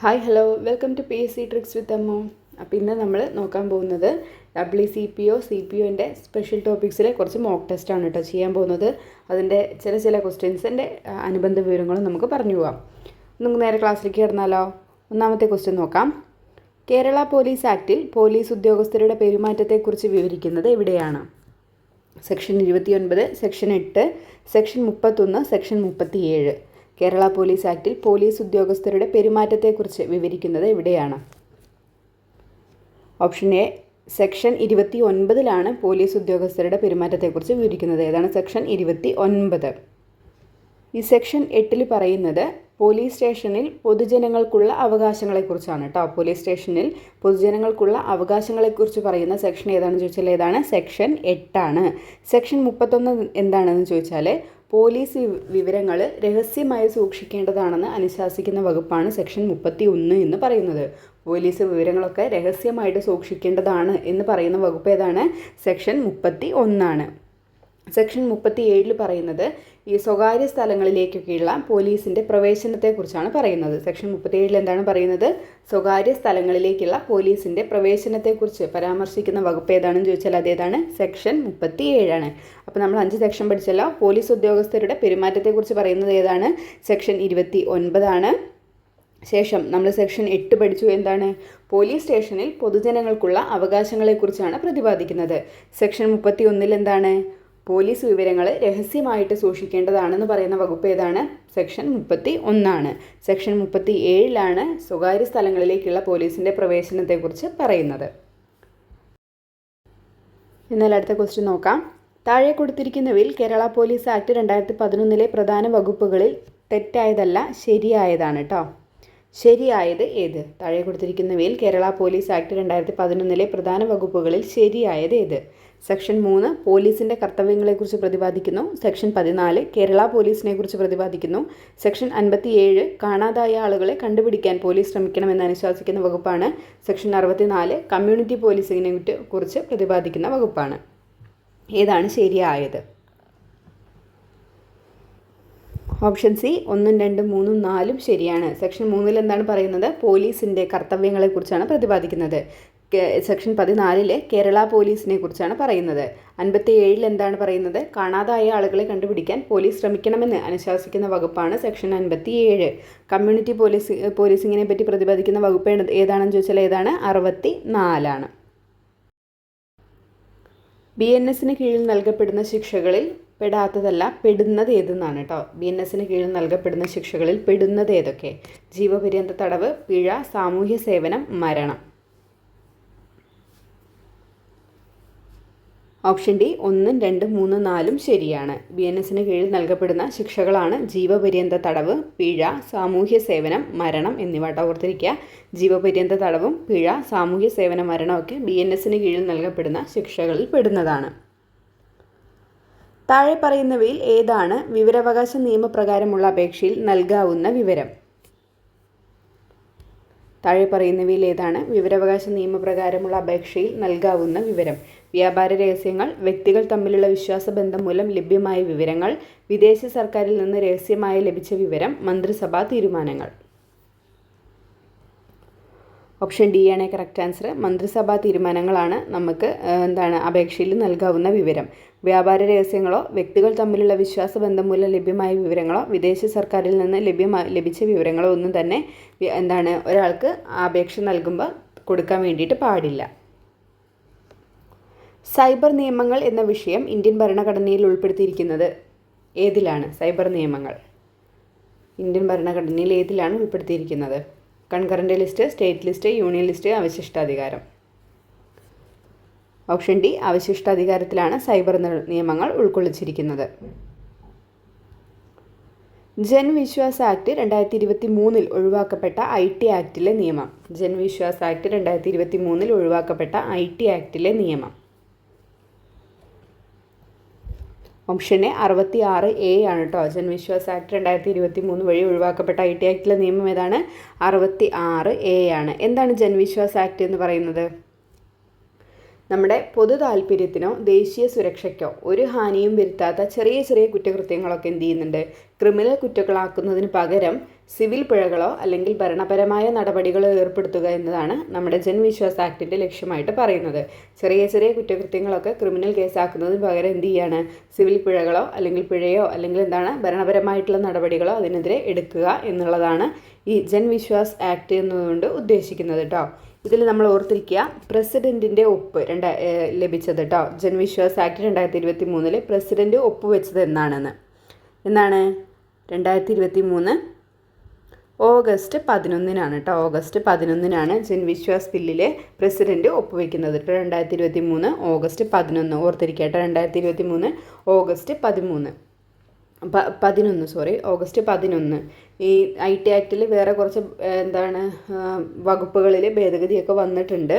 Hi hello welcome to P S C tricks with Ammu. അപ്പോൾ ഇന്ന് നമ്മൾ നോക്കാൻ പോകുന്നത് WCPO CPOൻ്റെ സ്പെഷ്യൽ ടോപ്പിക്സിലെ കുറച്ച് മോക്ക് ടെസ്റ്റാണ് കേട്ടോ ചെയ്യാൻ പോകുന്നത്. അതിൻ്റെ ചില ക്വസ്റ്റ്യൻസിൻ്റെ അനുബന്ധ വിവരങ്ങളും നമുക്ക് പറഞ്ഞു പോകാം. നമുക്ക് നേരെ ക്ലാസ്സിലേക്ക് കിടന്നാലോ. ഒന്നാമത്തെ ക്വസ്റ്റ്യൻ നോക്കാം. കേരള പോലീസ് ആക്ടിൽ പോലീസ് ഉദ്യോഗസ്ഥരുടെ പെരുമാറ്റത്തെക്കുറിച്ച് വിവരിക്കുന്നത് എവിടെയാണ്? Section 29, section 8, section 31, section 37. Kerala police ആക്ടിൽ പോലീസ് ഉദ്യോഗസ്ഥരുടെ പെരുമാറ്റത്തെക്കുറിച്ച് വിവരിക്കുന്നത് എവിടെയാണ്? ഓപ്ഷൻ എ സെക്ഷൻ 29 പോലീസ് ഉദ്യോഗസ്ഥരുടെ പെരുമാറ്റത്തെക്കുറിച്ച് വിവരിക്കുന്നത്. ഏതാണ് സെക്ഷൻ 29? ഈ സെക്ഷൻ 8 പറയുന്നത് പോലീസ് സ്റ്റേഷനിൽ പൊതുജനങ്ങൾക്കുള്ള അവകാശങ്ങളെക്കുറിച്ചാണ് കേട്ടോ. പോലീസ് സ്റ്റേഷനിൽ പൊതുജനങ്ങൾക്കുള്ള അവകാശങ്ങളെക്കുറിച്ച് പറയുന്ന സെക്ഷൻ ഏതാണെന്ന് ചോദിച്ചാൽ ഏതാണ്? സെക്ഷൻ 8. സെക്ഷൻ 31 എന്താണെന്ന് ചോദിച്ചാൽ പോലീസ് വിവരങ്ങൾ രഹസ്യമായി സൂക്ഷിക്കേണ്ടതാണെന്ന് അനുശാസിക്കുന്ന വകുപ്പാണ് സെക്ഷൻ 31 എന്ന് പറയുന്നത്. പോലീസ് വിവരങ്ങളൊക്കെ രഹസ്യമായിട്ട് സൂക്ഷിക്കേണ്ടതാണ് എന്ന് പറയുന്ന വകുപ്പ് ഏതാണ്? സെക്ഷൻ 31. സെക്ഷൻ 37 പറയുന്നത് ഈ സ്വകാര്യ സ്ഥലങ്ങളിലേക്കൊക്കെയുള്ള പോലീസിൻ്റെ പ്രവേശനത്തെക്കുറിച്ചാണ് പറയുന്നത്. സെക്ഷൻ 37 എന്താണ് പറയുന്നത്? സ്വകാര്യ സ്ഥലങ്ങളിലേക്കുള്ള പോലീസിൻ്റെ പ്രവേശനത്തെക്കുറിച്ച് പരാമർശിക്കുന്ന വകുപ്പ് ഏതാണെന്ന് ചോദിച്ചാൽ അതേതാണ്? സെക്ഷൻ 37. അപ്പോൾ നമ്മൾ 5 സെക്ഷൻ പഠിച്ചല്ലോ. പോലീസ് ഉദ്യോഗസ്ഥരുടെ പെരുമാറ്റത്തെക്കുറിച്ച് പറയുന്നത് ഏതാണ്? സെക്ഷൻ 29. ശേഷം നമ്മൾ സെക്ഷൻ 8 പഠിച്ചു. എന്താണ്? പോലീസ് സ്റ്റേഷനിൽ പൊതുജനങ്ങൾക്കുള്ള അവകാശങ്ങളെക്കുറിച്ചാണ് പ്രതിപാദിക്കുന്നത്. സെക്ഷൻ 31 എന്താണ്? പോലീസ് വിവരങ്ങൾ രഹസ്യമായിട്ട് സൂക്ഷിക്കേണ്ടതാണെന്ന് പറയുന്ന വകുപ്പ് ഏതാണ്? സെക്ഷൻ 31. സെക്ഷൻ 37 സ്വകാര്യ സ്ഥലങ്ങളിലേക്കുള്ള പോലീസിൻ്റെ പ്രവേശനത്തെക്കുറിച്ച് പറയുന്നത്. എന്നാൽ അടുത്ത ക്വസ്റ്റ്യൻ നോക്കാം. താഴെ കൊടുത്തിരിക്കുന്നവയിൽ കേരള പോലീസ് ആക്ട് 2011 പ്രധാന വകുപ്പുകളിൽ തെറ്റായതല്ല ശരിയായതാണ് കേട്ടോ. ശരിയായത് ഏത്? താഴെ കൊടുത്തിരിക്കുന്നവയിൽ കേരള പോലീസ് ആക്ട് 2011 പ്രധാന വകുപ്പുകളിൽ ശരിയായത് ഏത്? സെക്ഷൻ 3 പോലീസിൻ്റെ കർത്തവ്യങ്ങളെക്കുറിച്ച് പ്രതിപാദിക്കുന്നു. സെക്ഷൻ 14 കേരള പോലീസിനെ കുറിച്ച് പ്രതിപാദിക്കുന്നു. സെക്ഷൻ 57 കാണാതായ ആളുകളെ കണ്ടുപിടിക്കാൻ പോലീസ് ശ്രമിക്കണമെന്ന് അനുശാസിക്കുന്ന വകുപ്പാണ്. സെക്ഷൻ 64 കമ്മ്യൂണിറ്റി പോലീസിനെ കുറിച്ച് പ്രതിപാദിക്കുന്ന വകുപ്പാണ്. ഏതാണ് ശരിയായത്? ഓപ്ഷൻ സി 1, 2, 3, 4 ശരിയാണ്. സെക്ഷൻ 3 എന്താണ് പറയുന്നത്? പോലീസിൻ്റെ കർത്തവ്യങ്ങളെക്കുറിച്ചാണ് പ്രതിപാദിക്കുന്നത്. സെക്ഷൻ 14 കേരള പോലീസിനെ കുറിച്ചാണ് പറയുന്നത്. 57 എന്താണ് പറയുന്നത്? കാണാതായ ആളുകളെ കണ്ടുപിടിക്കാൻ പോലീസ് ശ്രമിക്കണമെന്ന് അനുശാസിക്കുന്ന വകുപ്പാണ് സെക്ഷൻ 57. കമ്മ്യൂണിറ്റി പോലീസിങ്ങിനെ പറ്റി പ്രതിപാദിക്കുന്ന വകുപ്പ് ഏതാണെന്ന് ചോദിച്ചാൽ ഏതാണ്? 64. BNS കീഴിൽ നൽകപ്പെടുന്ന ശിക്ഷകളിൽ പെടാത്തതല്ല പെടുന്നത് ഏതെന്നാണ് കേട്ടോ. BNS കീഴിൽ നൽകപ്പെടുന്ന ശിക്ഷകളിൽ പെടുന്നത് ഏതൊക്കെ? ജീവപര്യന്ത തടവ്, പിഴ, സാമൂഹ്യ സേവനം, മരണം. ഓപ്ഷൻ ഡി 1, 2, 3, 4 ശരിയാണ്. BNS കീഴിൽ നൽകപ്പെടുന്ന ശിക്ഷകളാണ് ജീവപര്യന്ത തടവ്, പിഴ, സാമൂഹ്യ സേവനം, മരണം എന്നിവ. ഓർത്തിരിക്കുക. ജീവപര്യന്ത തടവും പിഴ, സാമൂഹ്യ സേവന മരണമൊക്കെ BNS കീഴിൽ നൽകപ്പെടുന്ന ശിക്ഷകളിൽ പെടുന്നതാണ്. താഴെ പറയുന്നവയിൽ ഏതാണ് വിവരാവകാശ നിയമപ്രകാരമുള്ള അപേക്ഷയിൽ നൽകാവുന്ന വിവരം? താഴെ പറയുന്നവയിൽ ഏതാണ് വിവരാവകാശ നിയമപ്രകാരമുള്ള അപേക്ഷയിൽ നൽകാവുന്ന വിവരം? വ്യാപാര രഹസ്യങ്ങൾ, വ്യക്തികൾ തമ്മിലുള്ള വിശ്വാസബന്ധം മൂലം ലഭ്യമായ വിവരങ്ങൾ, വിദേശ സർക്കാരിൽ നിന്ന് രഹസ്യമായി ലഭിച്ച വിവരം, മന്ത്രിസഭാ തീരുമാനങ്ങൾ. ഓപ്ഷൻ ഡി ആണ് കറക്റ്റ് ആൻസർ. മന്ത്രിസഭാ തീരുമാനങ്ങളാണ് നമുക്ക് അപേക്ഷയിൽ നൽകാവുന്ന വിവരം. വ്യാപാര രഹസ്യങ്ങളോ വ്യക്തികൾ തമ്മിലുള്ള വിശ്വാസബന്ധം മൂലം ലഭ്യമായ വിവരങ്ങളോ വിദേശ സർക്കാരിൽ നിന്ന് ലഭിച്ച വിവരങ്ങളോ ഒന്നും തന്നെ ഒരാൾക്ക് അപേക്ഷ നൽകുമ്പോൾ കൊടുക്കാൻ വേണ്ടിയിട്ട് പാടില്ല. സൈബർ നിയമങ്ങൾ എന്ന വിഷയം ഇന്ത്യൻ ഭരണഘടനയിൽ ഉൾപ്പെടുത്തിയിരിക്കുന്നത് ഏതിലാണ്? സൈബർ നിയമങ്ങൾ ഇന്ത്യൻ ഭരണഘടനയിൽ ഏതിലാണ് ഉൾപ്പെടുത്തിയിരിക്കുന്നത്? Concurrent list, state list, union list, അവശിഷ്ടാധികാരം. Option D അവശിഷ്ടാധികാരത്തിലാണ് cyber നിയമങ്ങൾ ഉൾക്കൊള്ളിച്ചിരിക്കുന്നത്. ജൻവിശ്വാസ് ആക്ട് 2023 ഒഴിവാക്കപ്പെട്ട IT ആക്ടിലെ നിയമം. ജൻവിശ്വാസ് ആക്ട് 2023 ഒഴിവാക്കപ്പെട്ട IT ആക്ടിലെ നിയമം. ഓപ്ഷൻ എ 66A ആണ് കേട്ടോ. ജൻവിശ്വാസ് ആക്ട് 2023 വഴി ഒഴിവാക്കപ്പെട്ട IT ആക്ടിലെ നിയമം ഏതാണ്? 66A ആണ്. എന്താണ് ജൻവിശ്വാസ് ആക്ട് എന്ന് പറയുന്നത്? നമ്മുടെ പൊതു താല്പര്യത്തിനോ ദേശീയ സുരക്ഷയ്ക്കോ ഒരു ഹാനിയും വരുത്താത്ത ചെറിയ ചെറിയ കുറ്റകൃത്യങ്ങളൊക്കെ എന്ത് ചെയ്യുന്നുണ്ട്, ക്രിമിനൽ കുറ്റങ്ങളാക്കുന്നതിന് പകരം സിവിൽ പിഴകളോ അല്ലെങ്കിൽ ഭരണപരമായ നടപടികളോ ഏർപ്പെടുത്തുക എന്നതാണ് നമ്മുടെ ജൻവിശ്വാസ് ആക്ടിൻ്റെ ലക്ഷ്യമായിട്ട് പറയുന്നത്. ചെറിയ ചെറിയ കുറ്റകൃത്യങ്ങളൊക്കെ ക്രിമിനൽ കേസാക്കുന്നതിന് പകരം എന്ത് ചെയ്യാണ്, സിവിൽ പിഴകളോ അല്ലെങ്കിൽ പിഴയോ അല്ലെങ്കിൽ എന്താണ് ഭരണപരമായിട്ടുള്ള നടപടികളോ അതിനെതിരെ എടുക്കുക എന്നുള്ളതാണ് ഈ ജൻവിശ്വാസ് ആക്ട് എന്നതുകൊണ്ട് ഉദ്ദേശിക്കുന്നത് കേട്ടോ. ഇതിൽ നമ്മൾ ഓർത്തിരിക്കുക, പ്രസിഡൻറ്റിൻ്റെ ഒപ്പ് ലഭിച്ചത് കേട്ടോ. ജൻവിശ്വാസ് ആക്ട് 2023 പ്രസിഡൻറ്റ് ഒപ്പുവെച്ചത് എന്നാണ് 2023 ഓഗസ്റ്റ് 11 കേട്ടോ. ഓഗസ്റ്റ് 11 ജൻവിശ്വാസ് ബില്ലിലെ പ്രസിഡൻറ്റ് ഒപ്പുവെക്കുന്നത് കേട്ടോ. 2023 ഓഗസ്റ്റ് 11 ഓർത്തിരിക്കുക കേട്ടോ. 2023 ഓഗസ്റ്റ് 11 ഈ IT ആക്ടിൽ വേറെ കുറച്ച് വകുപ്പുകളിൽ ഭേദഗതിയൊക്കെ വന്നിട്ടുണ്ട്.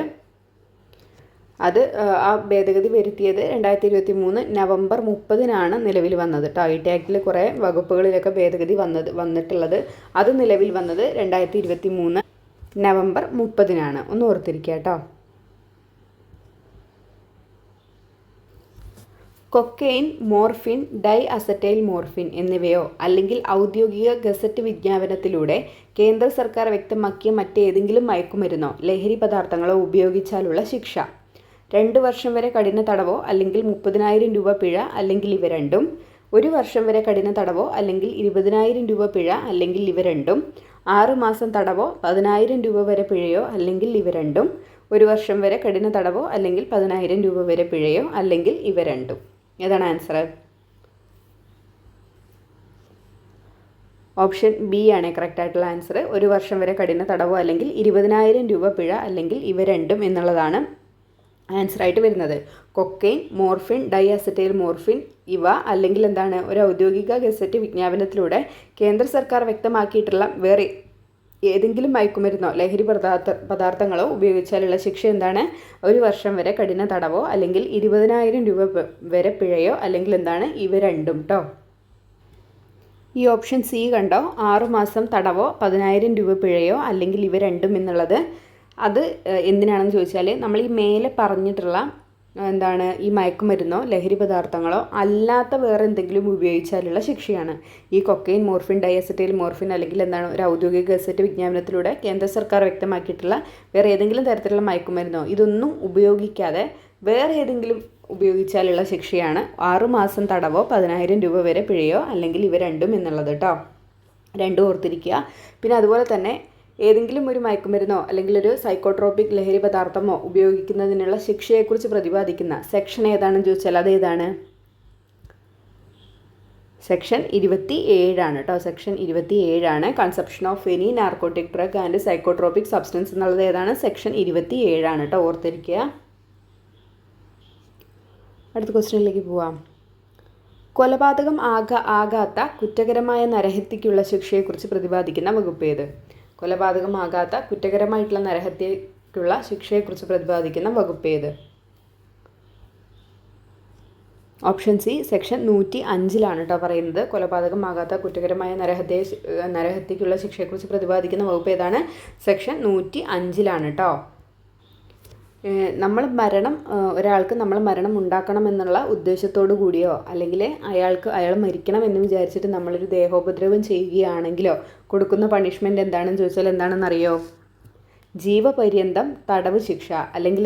അത് ആ ഭേദഗതി വരുത്തിയത് 2023 നവംബർ 30 നിലവിൽ വന്നത് കേട്ടോ. IT ആക്ടിൽ കുറേ വകുപ്പുകളിലൊക്കെ ഭേദഗതി വന്നിട്ടുള്ളത്. അത് നിലവിൽ വന്നത് 2023 നവംബർ 30 ഒന്ന് ഓർത്തിരിക്കുക കേട്ടോ. Cocaine, morphine, dye acetyl morphine എന്നിവയോ അല്ലെങ്കിൽ ഔദ്യോഗിക ഗസറ്റ് വിജ്ഞാപനത്തിലൂടെ കേന്ദ്ര സർക്കാർ വ്യക്തമാക്കിയ മറ്റേതെങ്കിലും മയക്കുമരുന്നോ ലഹരി പദാർത്ഥങ്ങളോ ഉപയോഗിച്ചാലുള്ള ശിക്ഷ 2 വർഷം വരെ കഠിന തടവോ അല്ലെങ്കിൽ 30,000 രൂപ പിഴ അല്ലെങ്കിൽ ഇവ രണ്ടും, 1 വർഷം വരെ കഠിന തടവോ അല്ലെങ്കിൽ 20,000 രൂപ പിഴ അല്ലെങ്കിൽ ഇവ രണ്ടും, 6 മാസം തടവോ 10,000 രൂപ വരെ പിഴയോ അല്ലെങ്കിൽ ഇവ രണ്ടും, 1 വർഷം വരെ കഠിന തടവോ അല്ലെങ്കിൽ 10,000 രൂപ വരെ പിഴയോ അല്ലെങ്കിൽ ഇവ രണ്ടും. ഏതാണ് ആൻസർ? ഓപ്ഷൻ ബി ആണ് കറക്റ്റ് ആയിട്ടുള്ള ആൻസർ. 1 വർഷം വരെ കഠിന തടവോ അല്ലെങ്കിൽ 20,000 രൂപ പിഴ അല്ലെങ്കിൽ ഇവ രണ്ടും എന്നുള്ളതാണ് ആൻസറായിട്ട് വരുന്നത്. Cocaine, morphine, dye acetyl morphine ഇവ അല്ലെങ്കിൽ ഒരു ഔദ്യോഗിക ഗസറ്റ് വിജ്ഞാപനത്തിലൂടെ കേന്ദ്ര സർക്കാർ വ്യക്തമാക്കിയിട്ടുള്ള വേറെ ഏതെങ്കിലും മയക്കുമരുന്നോ ലഹരി പദാർത്ഥങ്ങളോ ഉപയോഗിച്ചാലുള്ള ശിക്ഷ 1 വർഷം വരെ കഠിന തടവോ അല്ലെങ്കിൽ 20,000 രൂപ വരെ പിഴയോ അല്ലെങ്കിൽ ഇവ രണ്ടും കേട്ടോ. ഈ ഓപ്ഷൻ സി കണ്ടോ, 6 മാസം തടവോ 10,000 രൂപ പിഴയോ അല്ലെങ്കിൽ ഇവ രണ്ടും എന്നുള്ളത് അത് എന്തിനാണെന്ന് ചോദിച്ചാൽ നമ്മൾ ഈ മേലെ പറഞ്ഞിട്ടുള്ള ഈ മയക്കുമരുന്നോ ലഹരി പദാർത്ഥങ്ങളോ അല്ലാത്ത വേറെ എന്തെങ്കിലും ഉപയോഗിച്ചാലുള്ള ശിക്ഷയാണ്. ഈ കൊക്കെയിൻ, മോർഫിൻ, ഡൈഅസറ്റൈൽ മോർഫിൻ അല്ലെങ്കിൽ ഒരു ഔദ്യോഗിക ഗസറ്റ് വിജ്ഞാപനത്തിലൂടെ കേന്ദ്ര സർക്കാർ വ്യക്തമാക്കിയിട്ടുള്ള വേറെ ഏതെങ്കിലും തരത്തിലുള്ള മയക്കുമരുന്നോ ഇതൊന്നും ഉപയോഗിക്കാതെ വേറെ ഏതെങ്കിലും ഉപയോഗിച്ചാലുള്ള ശിക്ഷയാണ് 6 മാസം തടവോ 10,000 രൂപ വരെ പിഴയോ അല്ലെങ്കിൽ ഇവ രണ്ടും എന്നുള്ളത് കേട്ടോ. രണ്ടും ഓർത്തിരിക്കുക. പിന്നെ അതുപോലെ തന്നെ ഏതെങ്കിലും ഒരു മയക്കുമരുന്നോ അല്ലെങ്കിൽ ഒരു സൈക്കോട്രോപിക് ലഹരി പദാർത്ഥമോ ഉപയോഗിക്കുന്നതിനുള്ള ശിക്ഷയെക്കുറിച്ച് പ്രതിപാദിക്കുന്ന സെക്ഷൻ ഏതാണെന്ന് ചോദിച്ചാൽ അതേതാണ്? സെക്ഷൻ 27 കേട്ടോ. Section 27 consumption of any narcotic drug and psychotropic substance എന്നുള്ളത് ഏതാണ്? സെക്ഷൻ 27 കേട്ടോ. ഓർത്തിരിക്കുക. അടുത്ത ക്വസ്റ്റ്യനിലേക്ക് പോവാം. കൊലപാതകം ആകാത്ത കുറ്റകരമായ നരഹത്യയ്ക്കുള്ള ശിക്ഷയെക്കുറിച്ച് പ്രതിപാദിക്കുന്ന വകുപ്പ് ഏത്? കൊലപാതകമാകാത്ത കുറ്റകരമായിട്ടുള്ള നരഹത്യയ്ക്കുള്ള ശിക്ഷയെക്കുറിച്ച് പ്രതിപാദിക്കുന്ന വകുപ്പ് ഏത്? ഓപ്ഷൻ സി സെക്ഷൻ 105 കേട്ടോ പറയുന്നത്. കൊലപാതകമാകാത്ത കുറ്റകരമായ നരഹത്യയ്ക്കുള്ള ശിക്ഷയെക്കുറിച്ച് പ്രതിപാദിക്കുന്ന വകുപ്പ് ഏതാണ്? സെക്ഷൻ 105 കേട്ടോ. ഒരാൾക്ക് നമ്മൾ മരണം ഉണ്ടാക്കണം എന്നുള്ള ഉദ്ദേശത്തോടു കൂടിയോ അല്ലെങ്കിൽ അയാൾ മരിക്കണം എന്ന് വിചാരിച്ചിട്ട് നമ്മളൊരു ദേഹോപദ്രവം ചെയ്യുകയാണെങ്കിലോ കൊടുക്കുന്ന പണിഷ്മെൻറ്റ് എന്താണെന്ന് ചോദിച്ചാൽ എന്താണെന്നറിയോ? ജീവപര്യന്തം തടവ് ശിക്ഷ അല്ലെങ്കിൽ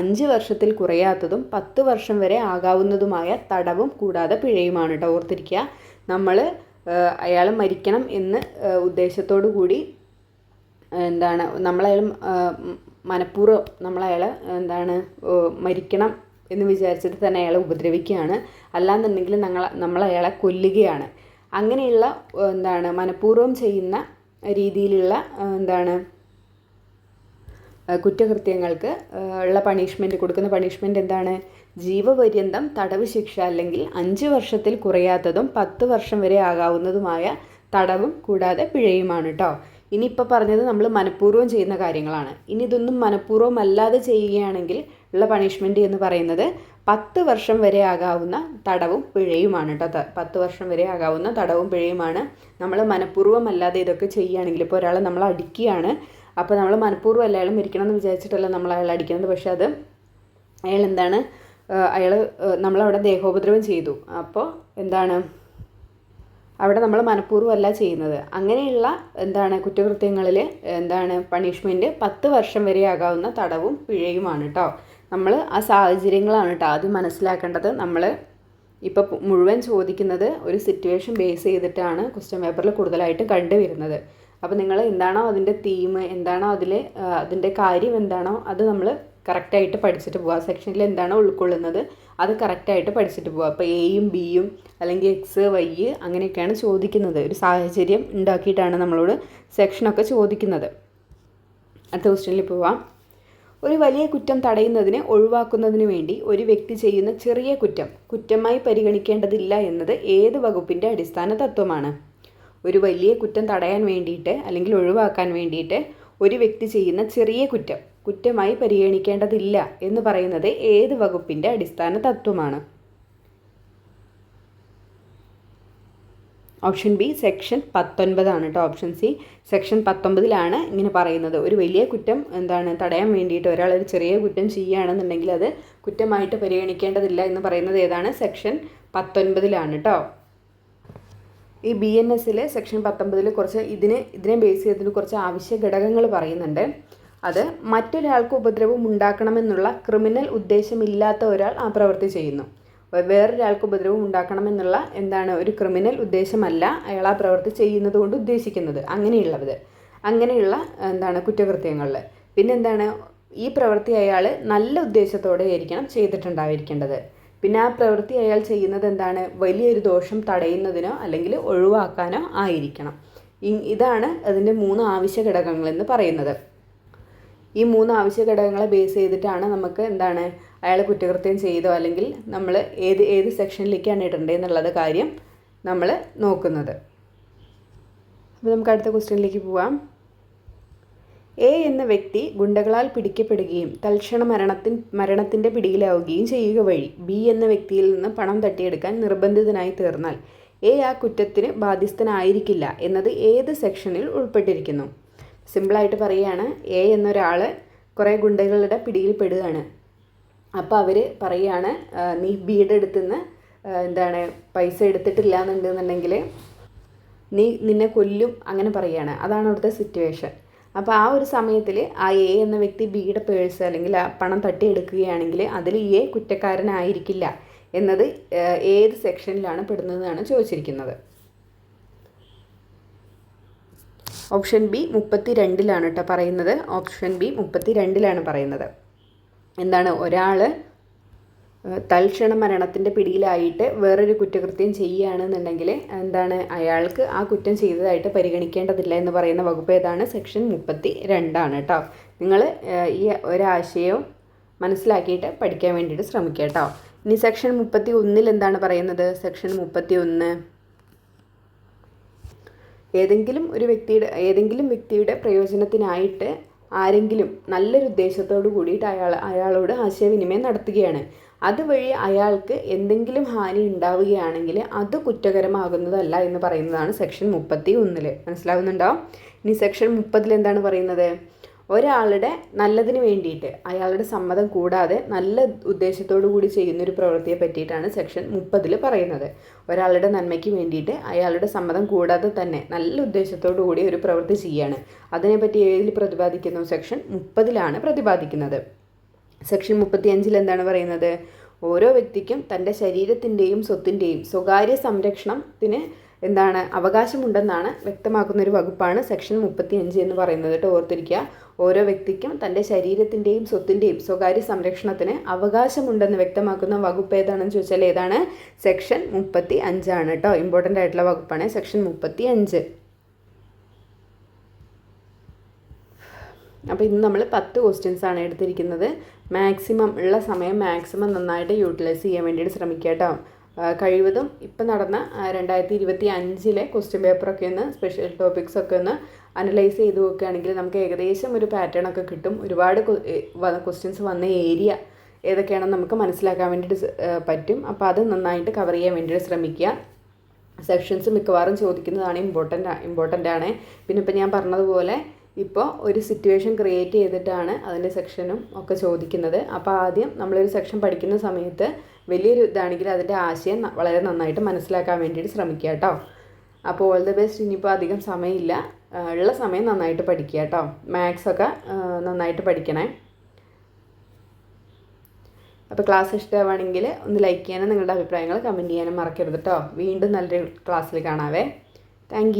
5 വർഷത്തിൽ കുറയാത്തതും 10 വർഷം വരെ ആകാവുന്നതുമായ തടവും കൂടാതെ പിഴയുമാണ് കേട്ടോ. ഓർത്തിരിക്കുക. അയാൾ മരിക്കണം എന്ന് ഉദ്ദേശത്തോടു കൂടി നമ്മളയാൾ മനഃപൂർവ്വം നമ്മളയാൾ മരിക്കണം എന്ന് വിചാരിച്ചിട്ട് തന്നെ അയാളെ ഉപദ്രവിക്കുകയാണ്, അല്ലാന്നുണ്ടെങ്കിൽ നമ്മളയാളെ കൊല്ലുകയാണ്. അങ്ങനെയുള്ള മനഃപൂർവ്വം ചെയ്യുന്ന രീതിയിലുള്ള കുറ്റകൃത്യങ്ങൾക്ക് ഉള്ള കൊടുക്കുന്ന പണിഷ്മെൻറ്റ് ജീവപര്യന്തം തടവ് ശിക്ഷ അല്ലെങ്കിൽ 5 വർഷത്തിൽ കുറയാത്തതും 10 വർഷം വരെ ആകാവുന്നതുമായ തടവും കൂടാതെ പിഴയുമാണ് കേട്ടോ. ഇനിയിപ്പോൾ പറഞ്ഞത് നമ്മൾ മനഃപൂർവ്വം ചെയ്യുന്ന കാര്യങ്ങളാണ്. ഇനി ഇതൊന്നും മനഃപൂർവ്വം അല്ലാതെ ചെയ്യുകയാണെങ്കിൽ ഉള്ള പണിഷ്മെൻറ്റ് എന്ന് പറയുന്നത് 10 വർഷം വരെ ആകാവുന്ന തടവും പിഴയുമാണ് കേട്ടോ. 10 വർഷം വരെ ആകാവുന്ന തടവും പിഴയുമാണ്. നമ്മൾ മനഃപൂർവ്വം അല്ലാതെ ഇതൊക്കെ ചെയ്യുകയാണെങ്കിൽ, ഇപ്പോൾ ഒരാളെ നമ്മൾ അടിക്കുകയാണ്, അപ്പോൾ നമ്മൾ മനഃപൂർവ്വം അല്ല അയാൾ മരിക്കണം എന്ന് വിചാരിച്ചിട്ടല്ല നമ്മൾ അയാളെ അടിക്കുന്നത്, പക്ഷേ അത് അയാൾ എന്താണ് നമ്മളവിടെ ദേഹോപദ്രവം ചെയ്തു. അപ്പോൾ എന്താണ് അവിടെ നമ്മൾ മനഃപൂർവ്വമല്ല ചെയ്യുന്നത്. അങ്ങനെയുള്ള കുറ്റകൃത്യങ്ങളിൽ പണിഷ്മെൻറ്റ് 10 വർഷം വരെ ആകാവുന്ന തടവും പിഴയുമാണ് കേട്ടോ. നമ്മൾ ആ സാഹചര്യങ്ങളാണ് കേട്ടോ ആദ്യം മനസ്സിലാക്കേണ്ടത്. നമ്മൾ ഇപ്പോൾ മുഴുവൻ ചോദിക്കുന്നത് ഒരു സിറ്റുവേഷൻ ബേസ് ചെയ്തിട്ടാണ് ക്വസ്റ്റ്യൻ പേപ്പറിൽ കൂടുതലായിട്ട് കണ്ടുവരുന്നത്. അപ്പോൾ നിങ്ങൾ എന്താണോ അതിൻ്റെ തീം, എന്താണോ അതിൻ്റെ കാര്യം എന്താണോ അത് നമ്മൾ കറക്റ്റായിട്ട് പഠിച്ചിട്ട് പോവുക. സെക്ഷനിൽ എന്താണോ ഉൾക്കൊള്ളുന്നത് അത് കറക്റ്റായിട്ട് പഠിച്ചിട്ട് പോവുക. അപ്പോൾ എയും ബിയും അല്ലെങ്കിൽ എക്സ് വൈ അങ്ങനെയൊക്കെയാണ് ചോദിക്കുന്നത്. ഒരു സാഹചര്യം ഉണ്ടാക്കിയിട്ടാണ് നമ്മളോട് സെക്ഷനൊക്കെ ചോദിക്കുന്നത്. അടുത്ത ക്വസ്റ്റ്യനിൽ പോവാം. ഒരു വലിയ കുറ്റം തടയുന്നതിന് ഒഴിവാക്കുന്നതിന് വേണ്ടി ഒരു വ്യക്തി ചെയ്യുന്ന ചെറിയ കുറ്റം കുറ്റമായി പരിഗണിക്കേണ്ടതില്ല എന്നത് ഏത് വകുപ്പിൻ്റെ അടിസ്ഥാന തത്വമാണ്? ഒരു വലിയ കുറ്റം തടയാൻ വേണ്ടിയിട്ട് അല്ലെങ്കിൽ ഒഴിവാക്കാൻ വേണ്ടിയിട്ട് ഒരു വ്യക്തി ചെയ്യുന്ന ചെറിയ കുറ്റം കുറ്റമായി പരിഗണിക്കേണ്ടതില്ല എന്ന് പറയുന്നത് ഏത് വകുപ്പിൻ്റെ അടിസ്ഥാന തത്വമാണ്? ഓപ്ഷൻ ബി സെക്ഷൻ 19 ആണ് കേട്ടോ. ഓപ്ഷൻ സി സെക്ഷൻ 19 ഇങ്ങനെ പറയുന്നത്. ഒരു വലിയ കുറ്റം തടയാൻ വേണ്ടിയിട്ട് ഒരാൾ ഒരു ചെറിയ കുറ്റം ചെയ്യുകയാണെന്നുണ്ടെങ്കിൽ അത് കുറ്റമായിട്ട് പരിഗണിക്കേണ്ടതില്ല എന്ന് പറയുന്നത് ഏതാണ്? സെക്ഷൻ 19 കേട്ടോ. ഈ BNS സെക്ഷൻ 19 കുറച്ച് ഇതിനെ ബേസ് ചെയ്തിട്ട് കുറച്ച് ആവശ്യ ഘടകങ്ങൾ പറയുന്നുണ്ട്. അത് മറ്റൊരാൾക്ക് ഉപദ്രവം ഉണ്ടാക്കണമെന്നുള്ള ക്രിമിനൽ ഉദ്ദേശമില്ലാത്ത ഒരാൾ ആ പ്രവൃത്തി ചെയ്യുന്നു. വേറൊരാൾക്ക് ഉപദ്രവം ഉണ്ടാക്കണമെന്നുള്ള ഒരു ക്രിമിനൽ ഉദ്ദേശമല്ല അയാൾ ആ പ്രവൃത്തി ചെയ്യുന്നത് കൊണ്ട് ഉദ്ദേശിക്കുന്നത്. അങ്ങനെയുള്ള കുറ്റകൃത്യങ്ങളിൽ പിന്നെ ഈ പ്രവൃത്തി അയാൾ നല്ല ഉദ്ദേശത്തോടെ ആയിരിക്കണം ചെയ്തിട്ടുണ്ടായിരിക്കേണ്ടത്. പിന്നെ ആ പ്രവൃത്തി അയാൾ ചെയ്യുന്നത് വലിയൊരു ദോഷം തടയുന്നതിനോ അല്ലെങ്കിൽ ഒഴിവാക്കാനോ ആയിരിക്കണം. ഇതാണ് അതിൻ്റെ 3 ആവശ്യ ഘടകങ്ങളെന്ന് പറയുന്നത്. ഈ 3 ആവശ്യ ഘടകങ്ങളെ ബേസ് ചെയ്തിട്ടാണ് നമുക്ക് അയാൾ കുറ്റകൃത്യം ചെയ്തോ അല്ലെങ്കിൽ നമ്മൾ ഏത് സെക്ഷനിലേക്കാണ് ഇടേണ്ടതെന്നുള്ളത് കാര്യം നമ്മൾ നോക്കുന്നത്. അപ്പോൾ നമുക്ക് അടുത്ത ക്വസ്റ്റ്യനിലേക്ക് പോവാം. എ എന്ന വ്യക്തി ഗുണ്ടകളാൽ പിടിക്കപ്പെടുകയും തൽക്ഷണ മരണത്തിൻ്റെ പിടിയിലാവുകയും ചെയ്യുക വഴി ബി എന്ന വ്യക്തിയിൽ നിന്ന് പണം തട്ടിയെടുക്കാൻ നിർബന്ധിതനായി തീർന്നാൽ എ ആ കുറ്റത്തിന് ബാധ്യസ്ഥനായിരിക്കില്ല എന്നത് ഏത് സെക്ഷനിൽ ഉൾപ്പെട്ടിരിക്കുന്നു? സിമ്പിളായിട്ട് പറയുകയാണ്, എ എന്നൊരാൾ കുറേ ഗുണ്ടകളുടെ പിടിയിൽ പെടുകയാണ്. അപ്പോൾ അവർ പറയുകയാണ്, നീ ബിയുടെ അടുത്തുനിന്ന് പൈസ എടുത്തിട്ടില്ല എന്നുണ്ടെന്നുണ്ടെങ്കിൽ നിന്നെ കൊല്ലും, അങ്ങനെ പറയുകയാണ്. അതാണ് അവിടുത്തെ സിറ്റുവേഷൻ. അപ്പോൾ ആ ഒരു സമയത്തിൽ ആ എ എന്ന വ്യക്തി ബിയുടെ പേഴ്സ് അല്ലെങ്കിൽ ആ പണം തട്ടിയെടുക്കുകയാണെങ്കിൽ അതിൽ എ കുറ്റക്കാരനായിരിക്കില്ല എന്നത് ഏത് സെക്ഷനിലാണ് പെടുന്നതെന്നാണ് ചോദിച്ചിരിക്കുന്നത്. ഓപ്ഷൻ ബി 32 കേട്ടോ പറയുന്നത്. ഓപ്ഷൻ ബി 32 പറയുന്നത്. ഒരാൾ തൽക്ഷണ മരണത്തിൻ്റെ പിടിയിലായിട്ട് വേറൊരു കുറ്റകൃത്യം ചെയ്യുകയാണെന്നുണ്ടെങ്കിൽ അയാൾക്ക് ആ കുറ്റം ചെയ്തതായിട്ട് പരിഗണിക്കേണ്ടതില്ല എന്ന് പറയുന്ന വകുപ്പ് ഏതാണ്? സെക്ഷൻ 32 കേട്ടോ. നിങ്ങൾ ഈ ഒരാശയവും മനസ്സിലാക്കിയിട്ട് പഠിക്കാൻ വേണ്ടിയിട്ട് ശ്രമിക്കുക കേട്ടോ. ഇനി സെക്ഷൻ 31 എന്താണ് പറയുന്നത്? സെക്ഷൻ 31 ഏതെങ്കിലും വ്യക്തിയുടെ പ്രയോജനത്തിനായിട്ട് ആരെങ്കിലും നല്ലൊരു ഉദ്ദേശത്തോടു കൂടിയിട്ട് അയാളോട് ആശയവിനിമയം നടത്തുകയാണ്. അതുവഴി അയാൾക്ക് എന്തെങ്കിലും ഹാനി ഉണ്ടാവുകയാണെങ്കിൽ അത് കുറ്റകരമാകുന്നതല്ല എന്ന് പറയുന്നതാണ് സെക്ഷൻ 31. മനസ്സിലാവുന്നുണ്ടോ? ഇനി സെക്ഷൻ 30 എന്താണ് പറയുന്നത്? ഒരാളുടെ നല്ലതിന് വേണ്ടിയിട്ട് അയാളുടെ സമ്മതം കൂടാതെ നല്ല ഉദ്ദേശത്തോടു കൂടി ചെയ്യുന്നൊരു പ്രവൃത്തിയെ പറ്റിയിട്ടാണ് സെക്ഷൻ 30 പറയുന്നത്. ഒരാളുടെ നന്മയ്ക്ക് വേണ്ടിയിട്ട് അയാളുടെ സമ്മതം കൂടാതെ തന്നെ നല്ല ഉദ്ദേശത്തോടു കൂടി ഒരു പ്രവൃത്തി ചെയ്യുകയാണ്. അതിനെപ്പറ്റി ഏതിൽ പ്രതിപാദിക്കുന്നു? സെക്ഷൻ 30 പ്രതിപാദിക്കുന്നത്. സെക്ഷൻ 35 എന്താണ് പറയുന്നത്? ഓരോ വ്യക്തിക്കും തൻ്റെ ശരീരത്തിൻ്റെയും സ്വത്തിൻ്റെയും സ്വകാര്യ സംരക്ഷണത്തിന് അവകാശമുണ്ടെന്നാണ് വ്യക്തമാക്കുന്നൊരു വകുപ്പാണ് സെക്ഷൻ 35 എന്ന് പറയുന്നത് കേട്ടോ. ഓർത്തിരിക്കുക, ഓരോ വ്യക്തിക്കും തൻ്റെ ശരീരത്തിൻ്റെയും സ്വത്തിൻ്റെയും സ്വകാര്യ സംരക്ഷണത്തിന് അവകാശമുണ്ടെന്ന് വ്യക്തമാക്കുന്ന വകുപ്പ് ഏതാണെന്ന് ചോദിച്ചാൽ ഏതാണ്? സെക്ഷൻ 35 കേട്ടോ. ഇമ്പോർട്ടൻ്റ് ആയിട്ടുള്ള വകുപ്പാണ് സെക്ഷൻ 35. അപ്പോൾ ഇന്ന് നമ്മൾ 10 ക്വസ്റ്റ്യൻസ് ആണ് എടുത്തിരിക്കുന്നത്. മാക്സിമം ഉള്ള സമയം നന്നായിട്ട് യൂട്ടിലൈസ് ചെയ്യാൻ വേണ്ടിയിട്ട് ശ്രമിക്കുക കേട്ടോ. കഴിവതും ഇപ്പം നടന്ന 2025 ക്വസ്റ്റ്യൻ പേപ്പറൊക്കെ ഒന്ന് സ്പെഷ്യൽ ടോപ്പിക്സൊക്കെ ഒന്ന് അനലൈസ് ചെയ്ത് നോക്കുകയാണെങ്കിൽ നമുക്ക് ഏകദേശം ഒരു പാറ്റേൺ ഒക്കെ കിട്ടും. ഒരുപാട് ക്വസ്റ്റ്യൻസ് വന്ന ഏരിയ ഏതൊക്കെയാണെന്ന് നമുക്ക് മനസ്സിലാക്കാൻ വേണ്ടിയിട്ട് പറ്റും. അപ്പോൾ അത് നന്നായിട്ട് കവർ ചെയ്യാൻ വേണ്ടിയിട്ട് ശ്രമിക്കുക. സെക്ഷൻസ് മിക്കവാറും ചോദിക്കുന്നതാണ്, ഇമ്പോർട്ടൻ്റ് ആണ്. പിന്നെ ഇപ്പം ഞാൻ പറഞ്ഞതുപോലെ ഇപ്പോൾ ഒരു സിറ്റുവേഷൻ ക്രിയേറ്റ് ചെയ്തിട്ടാണ് അതിൻ്റെ സെക്ഷനും ഒക്കെ ചോദിക്കുന്നത്. അപ്പോൾ ആദ്യം നമ്മളൊരു സെക്ഷൻ പഠിക്കുന്ന സമയത്ത് വലിയൊരു ഇതാണെങ്കിൽ അതിൻ്റെ ആശയം വളരെ നന്നായിട്ട് മനസ്സിലാക്കാൻ വേണ്ടിയിട്ട് ശ്രമിക്കുക കേട്ടോ. അപ്പോൾ ഓൾ ദ ബെസ്റ്റ്. ഇനിയിപ്പോൾ അധികം സമയമില്ല, ഉള്ള സമയം നന്നായിട്ട് പഠിക്കുക കേട്ടോ. മാത്സൊക്കെ നന്നായിട്ട് പഠിക്കണേ. അപ്പോൾ ക്ലാസ് ഇഷ്ടമാണെങ്കിൽ ഒന്ന് ലൈക്ക് ചെയ്യാനും നിങ്ങളുടെ അഭിപ്രായങ്ങൾ കമൻറ്റ് ചെയ്യാനും മറക്കരുത് കേട്ടോ. വീണ്ടും നല്ലൊരു ക്ലാസ്സിൽ കാണാവേ. താങ്ക്